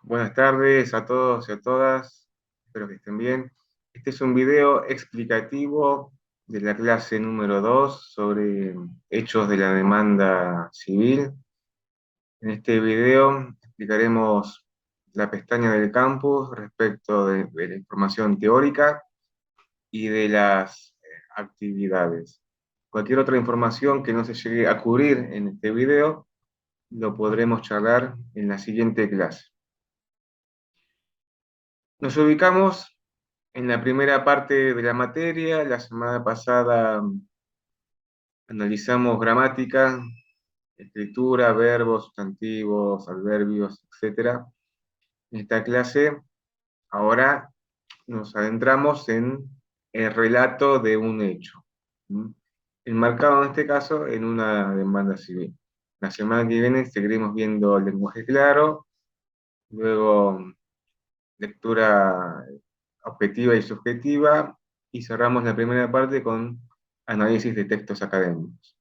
Buenas tardes a todos y a todas, espero que estén bien. Este es un video explicativo de la clase número 2 sobre hechos de la demanda civil. En este video explicaremos la pestaña del campus respecto de la información teórica y de las actividades. Cualquier otra información que no se llegue a cubrir en este video lo podremos charlar en la siguiente clase. Nos ubicamos en la primera parte de la materia. La semana pasada analizamos gramática, escritura, verbos, sustantivos, adverbios, etc. En esta clase, ahora nos adentramos en el relato de un hecho, ¿m? Enmarcado en este caso en una demanda civil. La semana que viene seguiremos viendo el lenguaje claro, luego lectura objetiva y subjetiva, y cerramos la primera parte con análisis de textos académicos.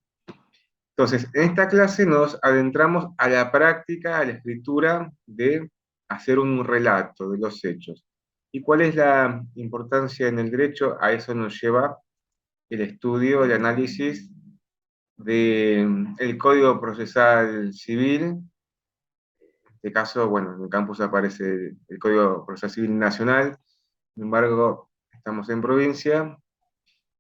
Entonces, en esta clase nos adentramos a la práctica, a la escritura de hacer un relato de los hechos. ¿Y cuál es la importancia en el derecho? A eso nos lleva el estudio, el análisis del Código Procesal Civil. En este caso, bueno, en el campus aparece el Código Procesal Civil Nacional. Sin embargo, estamos en provincia,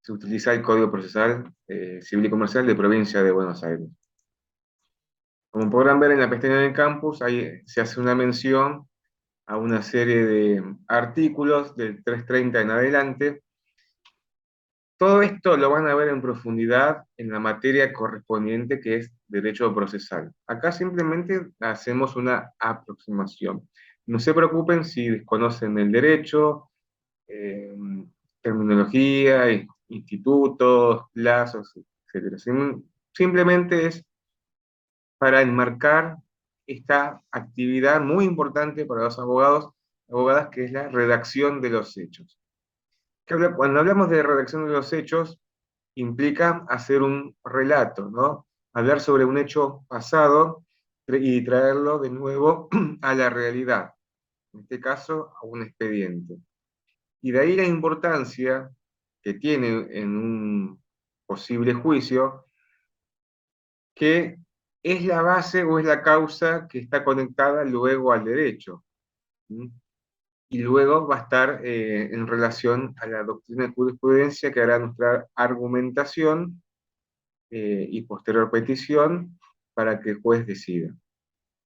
se utiliza el Código Procesal Civil y Comercial de Provincia de Buenos Aires. Como podrán ver en la pestaña del campus, ahí se hace una mención a una serie de artículos del 330 en adelante. Todo esto lo van a ver en profundidad en la materia correspondiente, que es Derecho Procesal. Acá simplemente hacemos una aproximación. No se preocupen si desconocen el derecho, eh, terminología, institutos, plazos, etc. Simplemente es para enmarcar esta actividad muy importante para los abogados, abogadas, que es la redacción de los hechos. Cuando hablamos de redacción de los hechos, implica hacer un relato, ¿no? Hablar sobre un hecho pasado y traerlo de nuevo a la realidad, en este caso a un expediente. Y de ahí la importancia que tiene en un posible juicio, que es la base o es la causa que está conectada luego al derecho. ¿Sí? Y luego va a estar en relación a la doctrina de jurisprudencia, que hará nuestra argumentación y posterior petición para que el juez decida.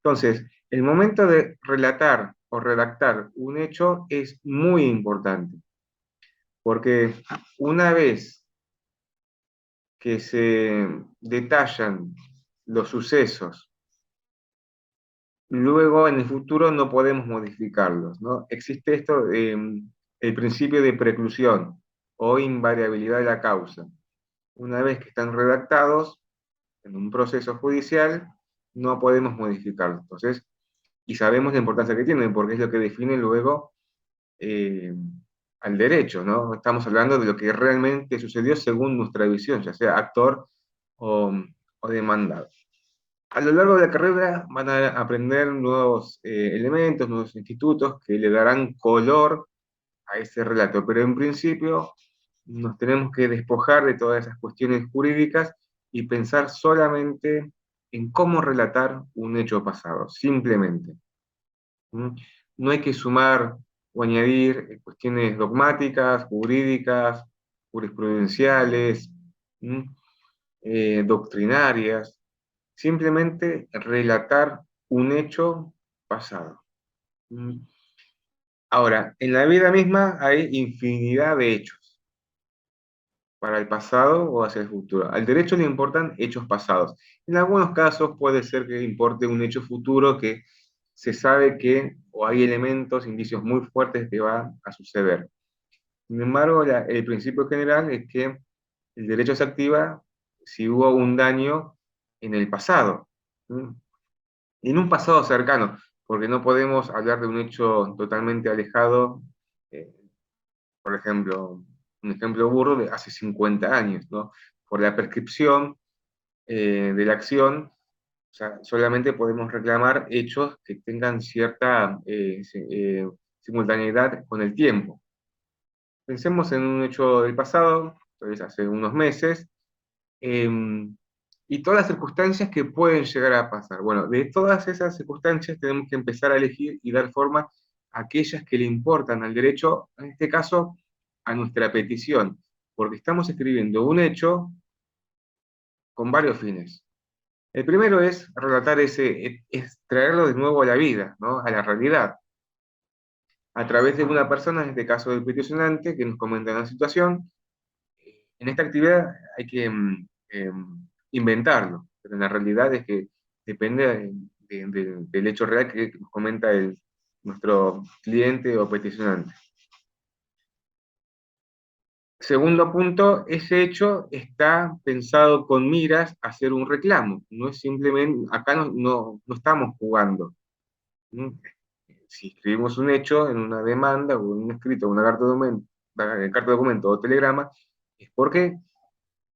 Entonces, el momento de relatar o redactar un hecho es muy importante, porque una vez que se detallan los sucesos, luego en el futuro no podemos modificarlos, ¿no? Existe esto, el principio de preclusión o invariabilidad de la causa. Una vez que están redactados en un proceso judicial, no podemos modificarlos. Entonces, y sabemos la importancia que tienen, porque es lo que define luego eh, al derecho, ¿no? Estamos hablando de lo que realmente sucedió según nuestra visión, ya sea actor o, o demandado. A lo largo de la carrera van a aprender nuevos elementos, nuevos institutos que le darán color a ese relato, pero en principio nos tenemos que despojar de todas esas cuestiones jurídicas y pensar solamente en cómo relatar un hecho pasado, simplemente. ¿Mm? No hay que sumar o añadir cuestiones dogmáticas, jurídicas, jurisprudenciales, ¿mm? Doctrinarias, simplemente relatar un hecho pasado. ¿Mm? Ahora, en la vida misma hay infinidad de hechos, para el pasado o hacia el futuro. Al derecho le importan hechos pasados. En algunos casos puede ser que importe un hecho futuro que se sabe que, o hay elementos, indicios muy fuertes que va a suceder. Sin embargo, el principio general es que el derecho se activa si hubo un daño en el pasado, ¿sí? Y en un pasado cercano, porque no podemos hablar de un hecho totalmente alejado, eh, por ejemplo, un ejemplo burdo de hace 50 años, ¿no? Por la prescripción de la acción, O sea, solamente podemos reclamar hechos que tengan cierta simultaneidad con el tiempo. Pensemos en un hecho del pasado, entonces hace unos meses, eh, y todas las circunstancias que pueden llegar a pasar. Bueno, de todas esas circunstancias tenemos que empezar a elegir y dar forma a aquellas que le importan al derecho, en este caso, a nuestra petición, porque estamos escribiendo un hecho con varios fines. El primero es relatar es traerlo de nuevo a la vida, ¿no? A la realidad, a través de una persona, en este caso del peticionante, que nos comenta una situación. En esta actividad hay que inventarlo, pero la realidad es que depende del hecho real que nos comenta nuestro cliente o peticionante. Segundo punto, ese hecho está pensado con miras a hacer un reclamo, no es simplemente, acá no estamos jugando. ¿Mm? Si escribimos un hecho en una demanda o en un escrito, una carta de documento o telegrama, es porque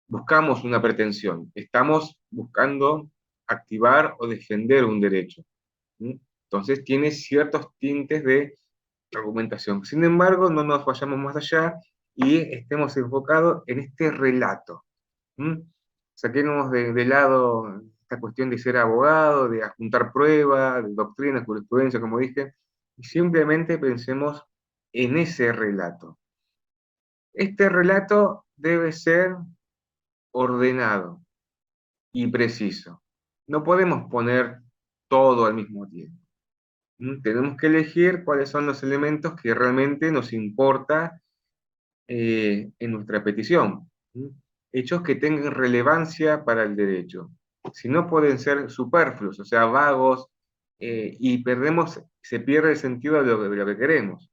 buscamos una pretensión, estamos buscando activar o defender un derecho. ¿Sí? Entonces tiene ciertos tintes de argumentación. Sin embargo, no nos vayamos más allá y estemos enfocados en este relato. ¿Sí? Saquemos de lado esta cuestión de ser abogado, de adjuntar pruebas, de doctrina, jurisprudencia, como dije, y simplemente pensemos en ese relato. Este relato debe ser ordenado y preciso. No podemos poner todo al mismo tiempo. Tenemos que elegir cuáles son los elementos que realmente nos importa en nuestra petición. ¿Mm? Hechos que tengan relevancia para el derecho. Si no, pueden ser superfluos, o sea, vagos, y se pierde el sentido de lo que queremos.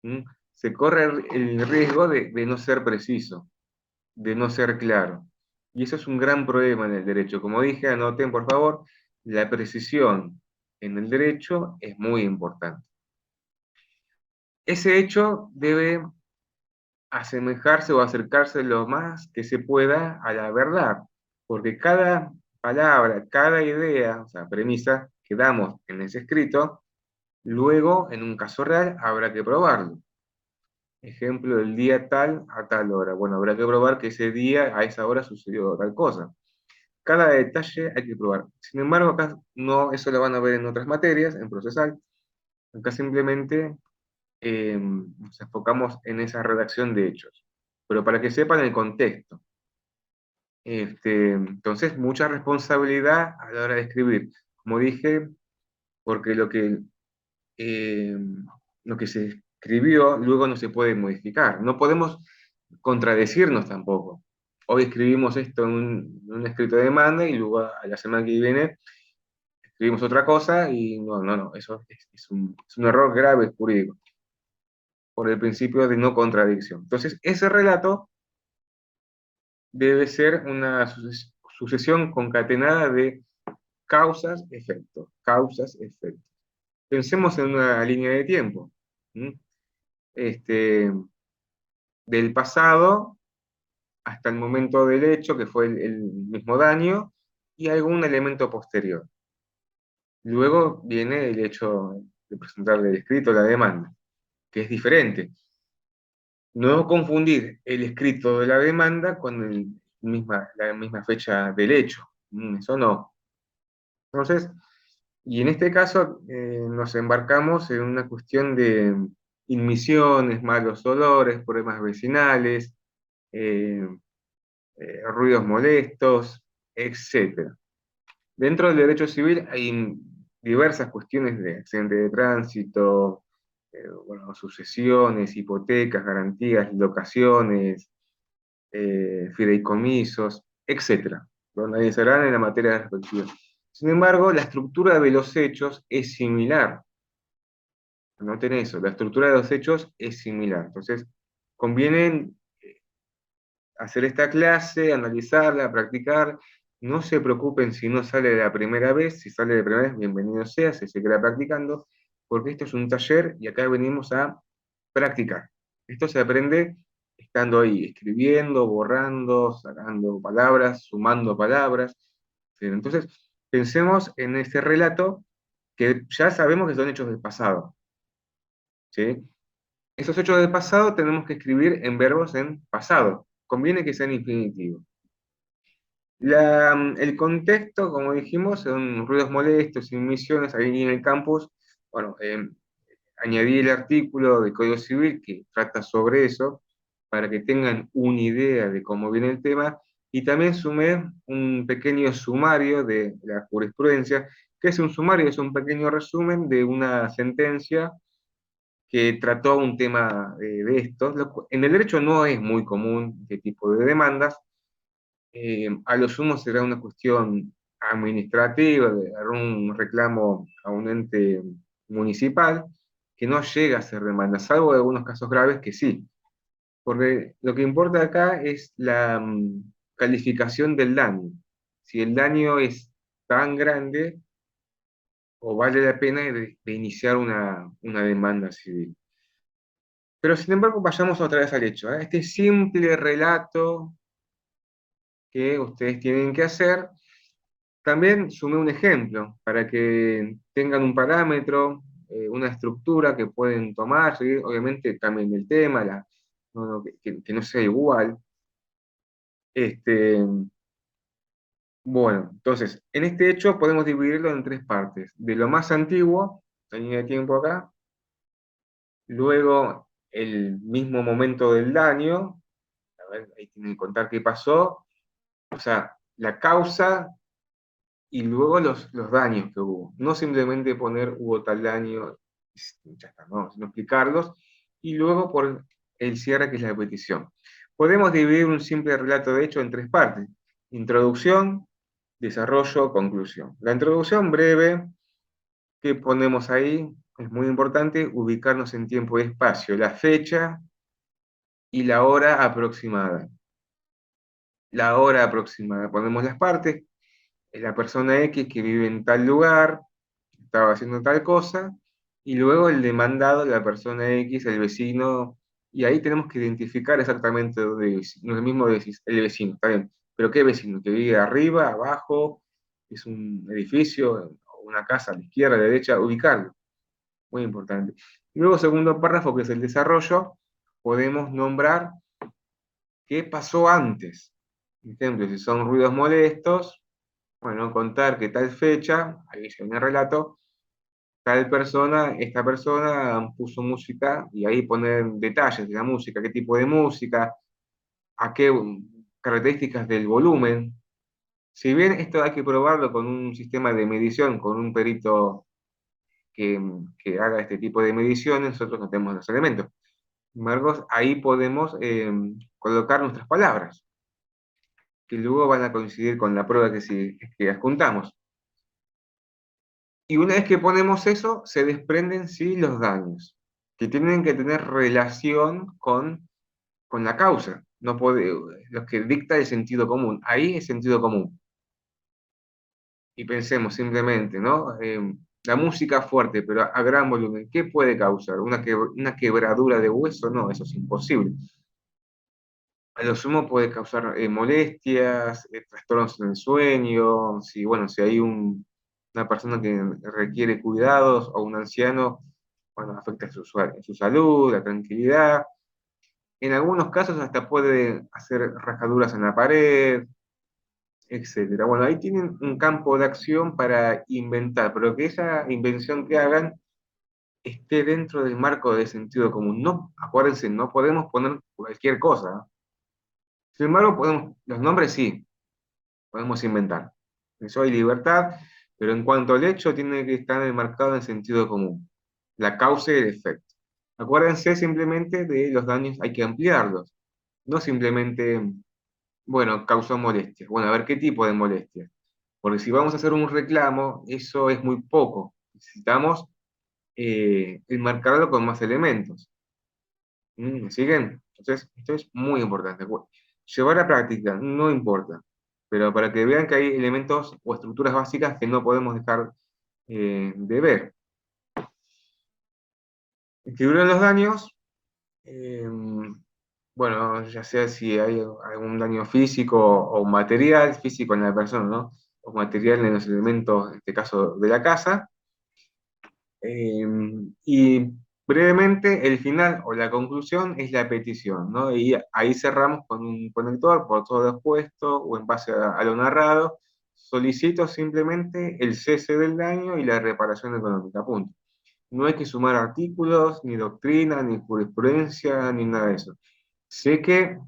¿Mm? Se corre el riesgo de no ser preciso, de no ser claro. Y eso es un gran problema en el derecho. Como dije, anoten por favor, la precisión en el derecho es muy importante. Ese hecho debe asemejarse o acercarse lo más que se pueda a la verdad, porque cada palabra, cada idea, o sea, premisa que damos en ese escrito, luego, en un caso real, habrá que probarlo. Ejemplo, del día tal a tal hora. Bueno, habrá que probar que ese día, a esa hora, sucedió tal cosa. Cada detalle hay que probar. Sin embargo, acá no, eso lo van a ver en otras materias, en procesal. Acá simplemente nos enfocamos en esa redacción de hechos. Pero para que sepan el contexto. Entonces, mucha responsabilidad a la hora de escribir. Como dije, porque eh, lo que se escribió luego no se puede modificar. No podemos contradecirnos tampoco. Hoy escribimos esto en un escrito de demanda y luego a la semana que viene escribimos otra cosa y no, eso es un error grave jurídico por el principio de no contradicción. Entonces, ese relato debe ser una sucesión concatenada de causas, efectos, causas, efectos. Pensemos en una línea de tiempo. ¿Mm? Este, del pasado hasta el momento del hecho, que fue el mismo daño, y algún elemento posterior. Luego viene el hecho de presentar el escrito, la demanda, que es diferente. No confundir el escrito de la demanda con la misma fecha del hecho. Eso no. Entonces, y en este caso nos embarcamos en una cuestión de inmisiones, malos olores, problemas vecinales, eh, ruidos molestos, etcétera. Dentro del derecho civil hay diversas cuestiones de accidente de tránsito, bueno, sucesiones, hipotecas, garantías, locaciones, fideicomisos, etcétera. Donde analizarán en la materia respectiva. Sin embargo, la estructura de los hechos es similar. Noten eso, la estructura de los hechos es similar. Entonces, conviene hacer esta clase, analizarla, practicar. No se preocupen si no sale de la primera vez. Si sale de la primera vez, bienvenido sea, si se queda practicando, porque esto es un taller y acá venimos a practicar. Esto se aprende estando ahí, escribiendo, borrando, sacando palabras, sumando palabras. Entonces, Pensemos en este relato que ya sabemos que son hechos del pasado, ¿sí? Esos hechos del pasado tenemos que escribir en verbos en pasado. Conviene que sean infinitivos. El contexto, como dijimos, son ruidos molestos, emisiones ahí en el campus. Bueno, añadí el artículo de Código Civil que trata sobre eso, para que tengan una idea de cómo viene el tema, y también sumé un pequeño sumario de la jurisprudencia. Que es un sumario? Es un pequeño resumen de una sentencia que trató un tema de estos. En el derecho no es muy común este tipo de demandas. A lo sumo será una cuestión administrativa, de dar un reclamo a un ente municipal, que no llega a ser demanda, salvo en algunos casos graves que sí. Porque lo que importa acá es la calificación del daño. Si el daño es tan grande o vale la pena de iniciar una demanda civil. Pero sin embargo, vayamos otra vez al hecho, ¿eh? Este simple relato que ustedes tienen que hacer. También sumé un ejemplo para que tengan un parámetro, una estructura que pueden tomar, ¿sí? Obviamente también el tema, que no sea igual. Este, bueno, entonces, en este hecho podemos dividirlo en tres partes. De lo más antiguo, la línea de tiempo acá, luego el mismo momento del daño, a ver, ahí tienen que contar qué pasó, o sea, la causa y luego los daños que hubo. No simplemente poner hubo tal daño, ya está, no, sino explicarlos, y luego por el cierre, que es la petición. Podemos dividir un simple relato de hecho en tres partes: introducción, desarrollo, conclusión. La introducción breve que ponemos ahí es muy importante ubicarnos en tiempo y espacio, la fecha y la hora aproximada. La hora aproximada, ponemos las partes, es la persona X que vive en tal lugar, estaba haciendo tal cosa, y luego el demandado, la persona X, el vecino, y ahí tenemos que identificar exactamente dónde vive. No es lo mismo decir el vecino, está bien, pero ¿qué vecino? ¿Que vive arriba, abajo? ¿Es un edificio, una casa a la izquierda, a la derecha? Ubicarlo, muy importante. Y luego, segundo párrafo, que es el desarrollo, podemos nombrar qué pasó antes. Por ejemplo, si son ruidos molestos, bueno, contar que tal fecha, ahí se viene el relato, tal persona, esta persona puso música, y ahí poner detalles de la música, qué tipo de música, a qué características del volumen. Si bien esto hay que probarlo con un sistema de medición, con un perito que, que haga este tipo de mediciones, nosotros no tenemos los elementos. Sin embargo, ahí podemos colocar nuestras palabras, que luego van a coincidir con la prueba que adjuntamos. Y una vez que ponemos eso, se desprenden sí los daños, que tienen que tener relación con la causa, no puede, los que dicta el sentido común. Ahí es sentido común. Y pensemos simplemente, ¿no? La música fuerte, pero a gran volumen, ¿qué puede causar? ¿Una quebradura de hueso? No, eso es imposible. A lo sumo puede causar molestias, trastornos en el sueño, si, bueno, si hay una persona que requiere cuidados o un anciano, bueno, afecta su salud, la tranquilidad. En algunos casos hasta puede hacer rajaduras en la pared, etcétera. Bueno, ahí tienen un campo de acción para inventar, pero que esa invención que hagan esté dentro del marco de sentido común. No, acuérdense, no podemos poner cualquier cosa. Sin embargo, los nombres sí, podemos inventar. Eso hay libertad, pero en cuanto al hecho, tiene que estar enmarcado en sentido común. La causa y el efecto. Acuérdense simplemente de los daños, hay que ampliarlos. No simplemente, bueno, causó molestias. Bueno, a ver qué tipo de molestias. Porque si vamos a hacer un reclamo, eso es muy poco. Necesitamos enmarcarlo con más elementos. ¿Me siguen? Entonces, esto es muy importante. Llevar a práctica, no importa, pero para que vean que hay elementos o estructuras básicas que no podemos dejar de ver. Escribir los daños, eh, bueno, ya sea si hay algún daño físico o material, físico en la persona, ¿no? o material en los elementos, en este caso de la casa. Y brevemente, el final o la conclusión es la petición, ¿no? Y ahí cerramos con un conector por todo lo expuesto o en base a lo narrado. Solicito simplemente el cese del daño y la reparación económica, punto. No hay que sumar artículos, ni doctrina, ni jurisprudencia, ni nada de eso. Sé que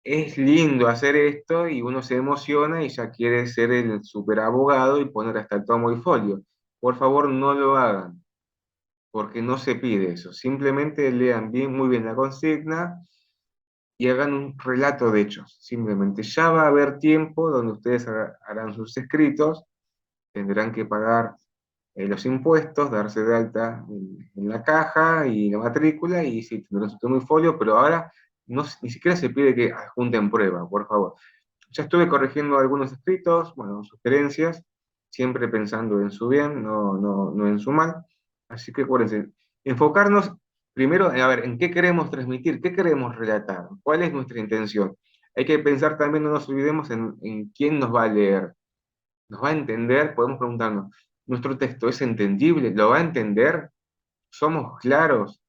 es lindo hacer esto y uno se emociona y ya quiere ser el superabogado y poner hasta el tomo y folio. Por favor, no lo hagan, porque no se pide eso. Simplemente lean bien, muy bien la consigna y hagan un relato de hechos. Simplemente ya va a haber tiempo donde ustedes harán sus escritos, tendrán que pagar los impuestos, darse de alta en la caja y la matrícula, y sí, tendrán su tomo y folio, pero ahora no, ni siquiera se pide que adjunten prueba, por favor. Ya estuve corrigiendo algunos escritos, bueno, sugerencias, siempre pensando en su bien, no en su mal. Así que acuérdense, enfocarnos primero en a ver en qué queremos transmitir, qué queremos relatar, cuál es nuestra intención. Hay que pensar también, no nos olvidemos en quién nos va a leer, nos va a entender, podemos preguntarnos, ¿nuestro texto es entendible? ¿Lo va a entender? ¿Somos claros?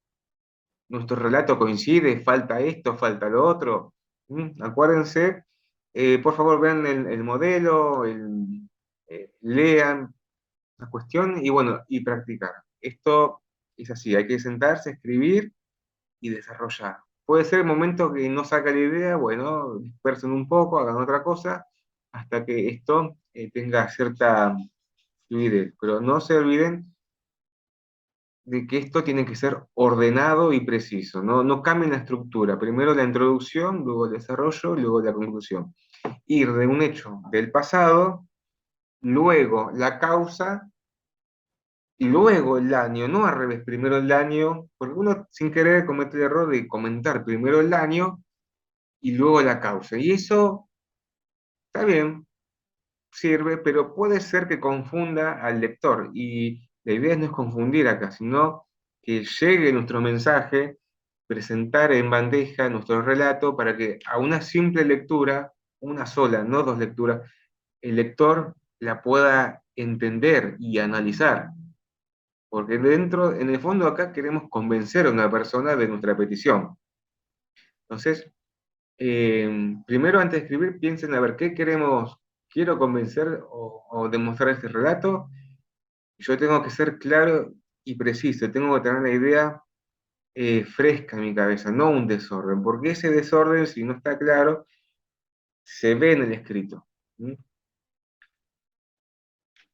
¿Nuestro relato coincide? ¿Falta esto? ¿Falta lo otro? Acuérdense, por favor vean el modelo, lean la cuestión y bueno, y practicar. Esto es así, hay que sentarse, escribir y desarrollar. Puede ser el momento que no saca la idea, bueno, dispersen un poco, hagan otra cosa, hasta que esto tenga cierta fluidez. Pero no se olviden de que esto tiene que ser ordenado y preciso, ¿no? No cambien la estructura. Primero la introducción, luego el desarrollo, luego la conclusión. Ir de un hecho del pasado, luego la causa y luego el daño, no al revés, primero el daño, porque uno sin querer comete el error de comentar primero el daño y luego la causa. Y eso está bien, sirve, pero puede ser que confunda al lector. Y la idea no es confundir acá, sino que llegue nuestro mensaje, presentar en bandeja nuestro relato para que a una simple lectura, una sola, no dos lecturas, el lector la pueda entender y analizar. Porque dentro, en el fondo acá queremos convencer a una persona de nuestra petición. Entonces, primero antes de escribir, piensen a ver qué queremos, quiero convencer o demostrar este relato. Yo tengo que ser claro y preciso, tengo que tener la idea fresca en mi cabeza, no un desorden, porque ese desorden, si no está claro, se ve en el escrito. ¿Mm?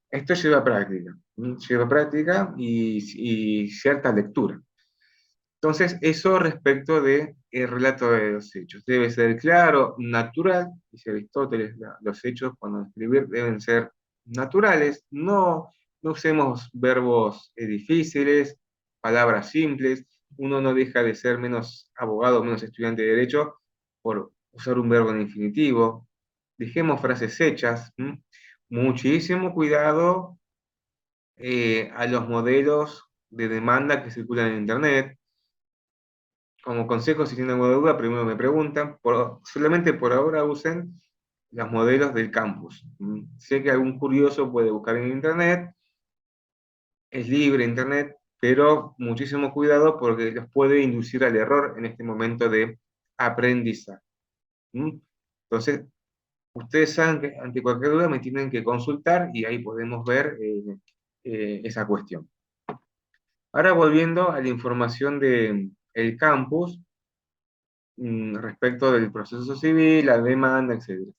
Esto lleva práctica, lleva práctica y cierta lectura. Entonces, eso respecto del relato de los hechos. Debe ser claro, natural, dice Aristóteles, los hechos cuando escribir deben ser naturales, no usemos verbos difíciles, palabras simples, uno no deja de ser menos abogado, menos estudiante de derecho por usar un verbo en infinitivo, dejemos frases hechas, muchísimo cuidado a los modelos de demanda que circulan en Internet. Como consejo, si tienen alguna duda, primero me preguntan. Solamente por ahora usen los modelos del campus. Sé que algún curioso puede buscar en Internet, es libre Internet, pero muchísimo cuidado porque los puede inducir al error en este momento de aprendizaje. ¿Mm? Entonces, ustedes saben que ante cualquier duda me tienen que consultar y ahí podemos ver esa cuestión. Ahora volviendo a la información del campus, respecto del proceso civil, la demanda, etc.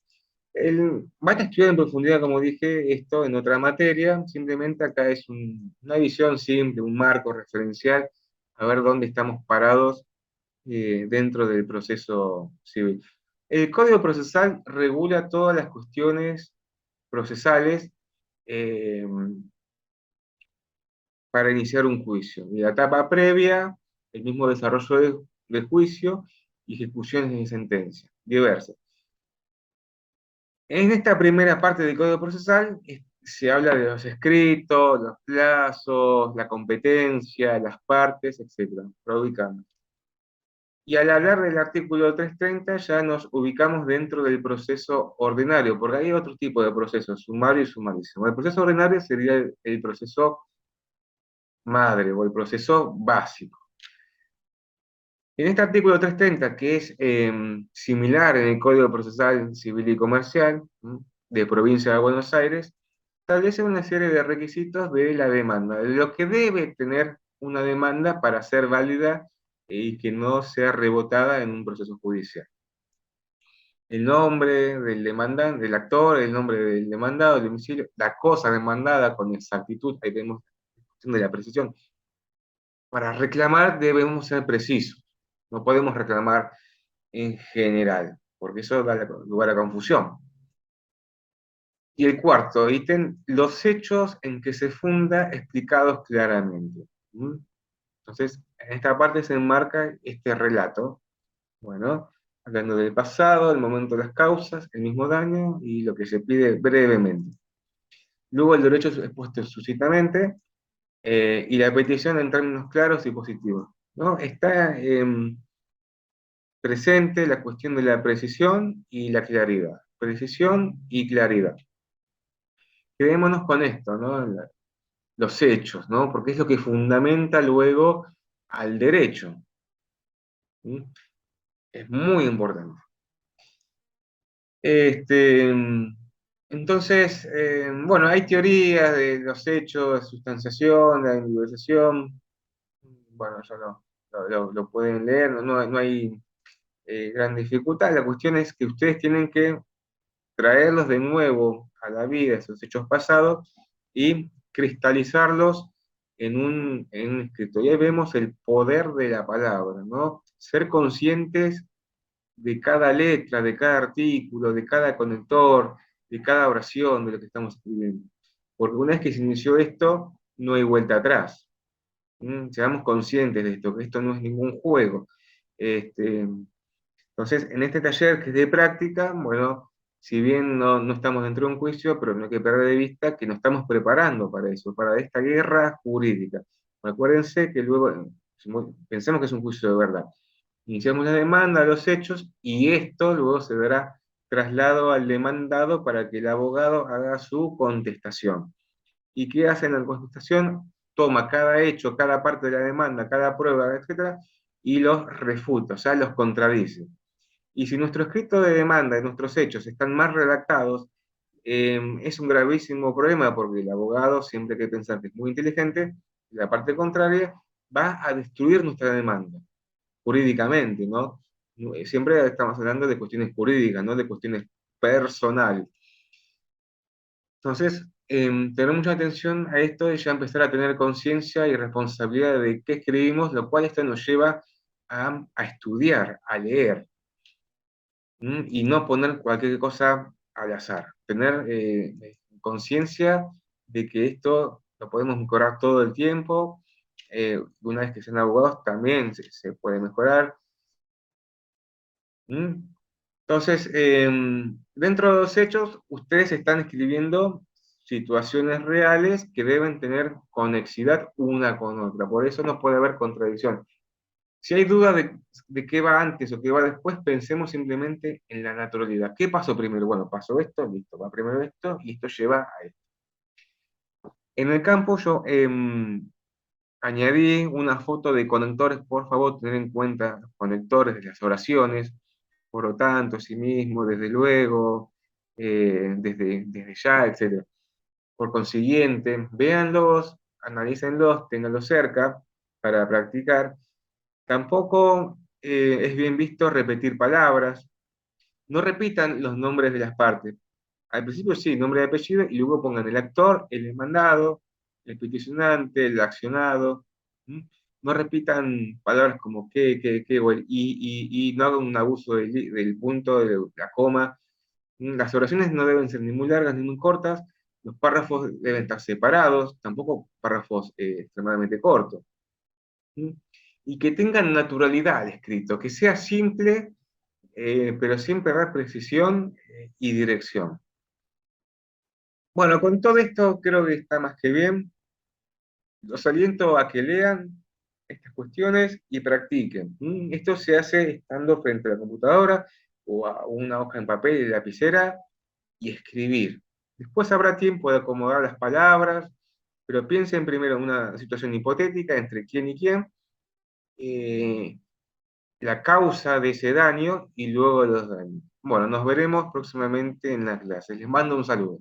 Van a estudiar en profundidad, como dije, esto en otra materia, simplemente acá es una visión simple, un marco referencial, a ver dónde estamos parados dentro del proceso civil. El Código Procesal regula todas las cuestiones procesales eh, para iniciar un juicio. Y la etapa previa, el mismo desarrollo del juicio y ejecuciones de sentencia, diversas. En esta primera parte del Código Procesal se habla de los escritos, los plazos, la competencia, las partes, etc. Para ubicarnos. Y al hablar del artículo 330 ya nos ubicamos dentro del proceso ordinario, porque hay otro tipo de procesos, sumario y sumarísimo. El proceso ordinario sería el proceso madre o el proceso básico. En este artículo 330, que es similar en el Código Procesal Civil y Comercial de Provincia de Buenos Aires, establece una serie de requisitos de la demanda, de lo que debe tener una demanda para ser válida y que no sea rebotada en un proceso judicial. El nombre del demandante, del actor, el nombre del demandado, el domicilio, la cosa demandada con exactitud, ahí tenemos la cuestión de la precisión. Para reclamar debemos ser precisos, no podemos reclamar en general, porque eso da lugar a confusión. Y el cuarto ítem, los hechos en que se funda explicados claramente. ¿Mm? Entonces, en esta parte se enmarca este relato, bueno, hablando del pasado, el momento de las causas, el mismo daño y lo que se pide brevemente. Luego el derecho es expuesto sucintamente y la petición en términos claros y positivos. ¿No? Está presente la cuestión de la precisión y la claridad. Precisión y claridad. Quedémonos con esto, ¿no? Los hechos, ¿no? Porque es lo que fundamenta luego al derecho. ¿Sí? Es muy importante. Este, entonces, bueno, hay teorías de los hechos, de sustanciación, de la individualización. Bueno, ya lo pueden leer, no hay gran dificultad. La cuestión es que ustedes tienen que traerlos de nuevo a la vida, esos hechos pasados, y cristalizarlos en un escrito. Y ahí vemos el poder de la palabra, ¿no? Ser conscientes de cada letra, de cada artículo, de cada conector, de cada oración de lo que estamos escribiendo. Porque una vez que se inició esto, no hay vuelta atrás. Seamos conscientes de esto, que esto no es ningún juego. Este, entonces, en este taller que es de práctica, bueno, si bien no estamos dentro de un juicio, pero no hay que perder de vista que nos estamos preparando para eso, para esta guerra jurídica. Acuérdense que luego, pensemos que es un juicio de verdad. Iniciamos la demanda, los hechos, y esto luego se dará traslado al demandado para que el abogado haga su contestación. ¿Y qué hace en la contestación? Toma cada hecho, cada parte de la demanda, cada prueba, etcétera, y los refuta, o sea, los contradice. Y si nuestro escrito de demanda y nuestros hechos están mal redactados, es un gravísimo problema porque el abogado, siempre hay que pensar que es muy inteligente, la parte contraria va a destruir nuestra demanda jurídicamente, ¿no? Siempre estamos hablando de cuestiones jurídicas, no de cuestiones personales. Entonces, tener mucha atención a esto y ya empezar a tener conciencia y responsabilidad de qué escribimos, lo cual esto nos lleva a estudiar, a leer, y no poner cualquier cosa al azar. Tener conciencia de que esto lo podemos mejorar todo el tiempo. Una vez que sean abogados también se puede mejorar. ¿Mm? Entonces, dentro de los hechos, ustedes están escribiendo situaciones reales que deben tener conexidad una con otra. Por eso no puede haber contradicción. Si hay duda de qué va antes o qué va después, pensemos simplemente en la naturalidad. ¿Qué pasó primero? Bueno, pasó esto, listo, va primero esto y esto lleva a esto. En el campo yo añadí una foto de conectores, por favor, tener en cuenta los conectores de las oraciones, por lo tanto, sí mismo, desde luego, desde ya, etc. Por consiguiente, véanlos, analícenlos, ténganlos cerca para practicar. Tampoco es bien visto repetir palabras. No repitan los nombres de las partes. Al principio sí, nombre y apellido, y luego pongan el actor, el demandado, el peticionante, el accionado. ¿Mm? No repitan palabras como que, o el y no hagan un abuso del punto, de la coma. Las oraciones no deben ser ni muy largas ni muy cortas. Los párrafos deben estar separados, tampoco párrafos extremadamente cortos. ¿Mm? Y que tengan naturalidad al escrito, que sea simple, pero siempre dar precisión y dirección. Bueno, con todo esto creo que está más que bien. Los aliento a que lean, estas cuestiones y practiquen. Esto se hace estando frente a la computadora o a una hoja en papel y lapicera y escribir. Después habrá tiempo de acomodar las palabras, pero piensen primero en una situación hipotética entre quién y quién, eh, la causa de ese daño y luego los daños. Bueno, nos veremos próximamente en la clase. Les mando un saludo.